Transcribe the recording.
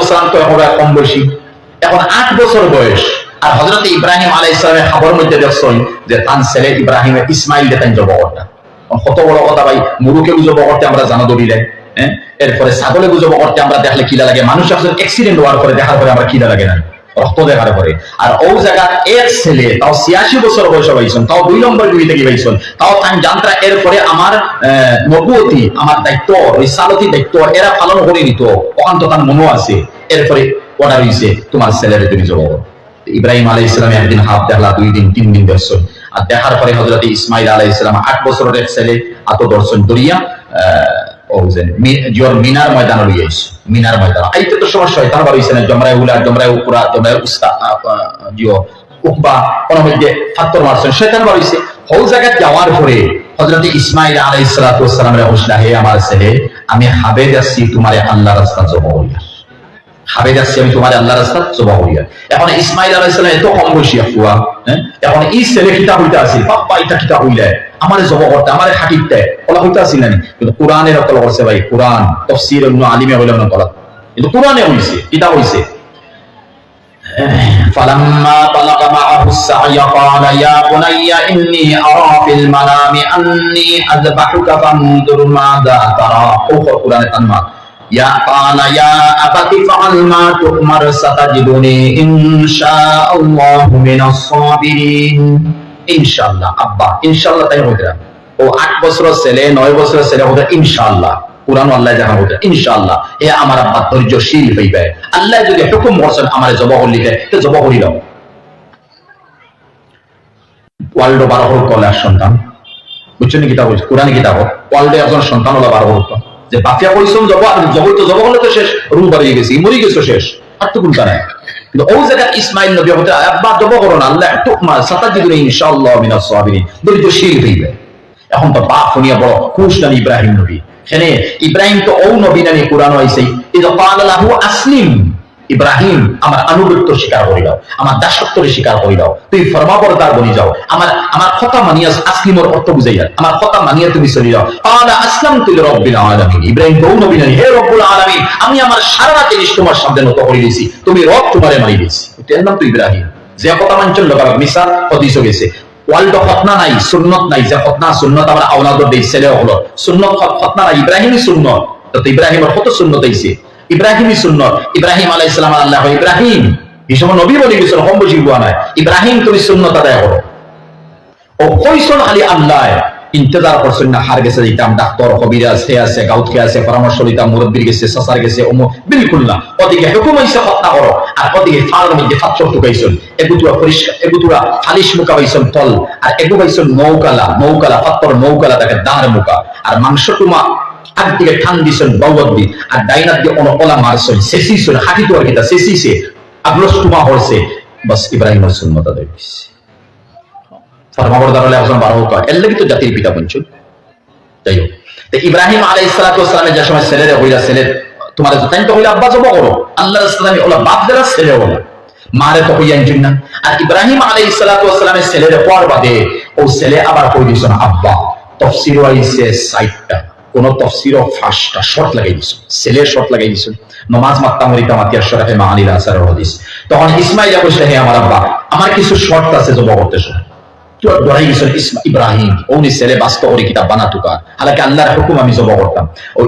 সালাম তো এখন কম বয়সী, এখন 8 বছর বয়স। আর হযরত ইব্রাহিম আলাইহিস সালামের খবর মধ্যে দেখছেন যে তার ছেলে ইব্রাহিমের ইসমাইল দেন জব করতে। কত বড় কথা ভাই, মুরুকে গুজব করতে আমরা জানা দরিলে, হ্যাঁ, এরপরে ছাগলে গুজব করতে আমরা দেখলে কিলা লাগে, মানুষ আসলে অ্যাক্সিডেন্ট হওয়ার পরে দেখার পরে আমরা কিলা লাগে না, রক্ত দেখার পরে। আর ও জায়গা এক ছেলে তাও 86 বছর বয়স হয়েছেন, তাও 2 নম্বর দুই থেকে পাইছেন, তাও তাই জানতা এরপরে আমার নবুয়তি, আমার দায়িত্ব, রিসালতি দায়িত্ব এরা পালন করে নিত, অকান্ত তার মনো আছে। এরপরে অর্ডার হইছে তোমার ছেলেরে তুমি জব করো। ইব্রাহিম আলাইহিস সালাম একদিন হাত দেখলা, 2 দিন 3 দিন দেখছেন। আর দেখার পরে হযরত ইসমাইল আলাইহিস সালাম 8 বছরের ছেলে আত দর্শন দরিয়া মিনার ময়দান লইয়াইছে। মিনার ময়দান আইতে তো সময় শয়তান বার হইছে না, জমরায় উলা, জমরায় উপরা, জমরায় উস্তা উকবা কোন মধ্যে ফাত্তর মারছেন, শয়তান বার হইছে। ওই জায়গা যাওয়ার পরে হযরত ইসমাইল আলাইহিস সালাতু ওয়াস সালামের হোসলা, হে আমার ছেলে, আমি হাবে যাচ্ছি তোমারে আল্লাহর রাস্তা জবা করিয়া, হাবে যাচ্ছি আমি তোমার আল্লাহর রাস্তা জবা করিয়া। এখন ইসমাইল আলাইহিস সালাম এত কম বয়সী আফুয়া, হ্যাঁ, এখন এই ছেলে কিতাব হইতে আছে, বাপ্পা এটা কিতাব হইলে আমারে জবা করতে, আমারে হাকিতে ওলা হইতে আসি না। কিন্তু কোরআনের অকল করছে ভাই, কোরআন তাফসীর অন্য আলিমে হইলে না কলা, কিন্তু কোরআনে হইছে, কিতাব হইছে। فلما بلغ معه السعي قال يا بني إني أرى في المنام أني أذبحك فانظر ماذا ترى. قرآن تنما يا قال يا أبت افعل ما تؤمر ستجدني إن شاء الله من الصابرين. ইনশাআল্লাহ আব্বা, ইনশাআল্লাহ তাই হইরা ও 8 বছরের ছেলে 9 বছরের ছেলে হইরা ইনশাআল্লাহ কুরআন আল্লাহ জানা হইরা ইনশাআল্লাহ এ আমার আব্বা ধৈর্যশীল হইবে। আল্লাহ যদি হুকুম করছেন আমারে জবাহ লিখে তো জবাহ হইলাম। ওয়ার্ল্ড 12 হল কলার সন্তান, বুঝছেন কি কিতাব কোরআনে কিতাব ওয়ার্ল্ডে একজন সন্তান হলো 12 হল, যে বাফিয়া কইছন জবাহ তো জবাহ হলে তো শেষ, রু বাড়িয়ে গেছি, মরি গেছো শেষ, আর তো কোনটা নাই। কিন্তু ওই জায়গা ইসমাইল নবী হতে আব্বা জবাহ করুন, আল্লাহ হুকুম সাতাজিদুনি ইনশাআল্লাহ মিনাস সাবিরিন, ধৈর্যশীল হইবে। এখন তো বাপ হইয়া বড় খুশ না ইব্রাহিম নবী, এখানে ইব্রাহিম তো ও নবী নামে কোরআন হইছে, ইযা ক্বালা লাহু আসলিম, ইব্রাহিম আমার আনুগত্য স্বীকার করি দাও, আমার দাসত্বের স্বীকার করি দাও, তুই ফরমাবরদার বনি যাও, আমার কথা মানিয়া আসলিমের অর্থ বুঝাইয়া আমার কথা মানিয়া তুমি চলি যাও। ক্বালা আসলামতু লিরাব্বিল আলামিন, ইব্রাহিম তো নবী নামে, হে রব্বুল আলামিন আমি আমার সারা জিনিস তোমার সামনে নত করে দিয়েছি, তুমি রব তোমারে মানি দিয়েছি। এর নাম তো ইব্রাহিম, যে কথা মানছেন লোক মিসাল হাদিসও গেছে। ওয়ার্ল্ড খতনা নাই, সুন্নত নাই, যে খতনা সুন্নত আমরা আওলাদর দেই ছেলে হলো, সুন্নত খতনা নাই, ইব্রাহিমই সুন্নত। তো ইব্রাহিমের কত সুন্নত হইছে, ইব্রাহিমই সুন্নত। ইব্রাহিম আলাইহিস সালাম আল্লাহ ইব্রাহিম এই সময় নবী বলে গেছেন, কম বেশি বুয়া নাই, ইব্রাহিম তুমি সুন্নত আদায় করো। ও কইছন খালি আল্লাহ ইন্তজার করছেন না, হার গেছে দিতাম ডাক্তার কবিরাজ হে আছে, গাউত কে আছে, পরামর্শ দিতাম, মুরব্বির গেছে, সাসার গেছে, বিলকুল না। ওদিকে হুকুম হইছে খতনা করো, আর ওদিকে ফালের মধ্যে ফাচ্চর ঢুকাইছেন, এগুতুরা পরিষ্কার, এগুতুরা খালিশ মুকা পাইছেন তল, আর এগু পাইছেন নৌকালা, নৌকালা ফাত্তর নৌকালা তাকে দাঁড় মুকা, আর মাংস টুমা আগ দিকে ঠান দিছেন বাউদ দি, আর ডাইনার দিয়ে অনকলা মারছেন, শেষিছেন হাঁটি তো আর কিতা শেষিছে আগলস টুমা হরছে, বাস ইব্রাহিমের সুন্নত আদায় হইছে। ফরমাবরদার হলে একজন 12 হোক, এর লাগি তো জাতির পিতা বঞ্চন। যাই হোক, তো ইব্রাহিম আলাইহিস সালাতু ওয়াস সালামের যে সময় ছেলেরে হইলা, ছেলে তোমার তাই তো হইলা আব্বা জবা করো, আল্লাহর রাসূলুল্লাহ ওলা বাপ দেলা ছেলে ওলা মারে তো হইয়া ইনজিন না। আর ইব্রাহিম আলাইহিস সালাতু ওয়াস সালামের ছেলেরে পর বাদে ও ছেলে আবার কই দিছেন আব্বা। তাফসীর হইছে 60টা, কোন তাফসীর 5টা শর্ত লাগাই দিছেন, ছেলে শর্ত লাগাই দিছেন। নামাজ মাত্তা মরিতা মাতিয়ার শরহে মাআনিল আসার হাদিস। তখন ইসমাইল কইছে হে আমার আব্বা, আমার কিছু শর্ত আছে জবা করতে শুনে। ইব্রাহিম ওনি ছেলে বাস্তব কিতাব বানাতুকা, হালাকি আল্লাহর হুকুম আমি জবা করতাম। ও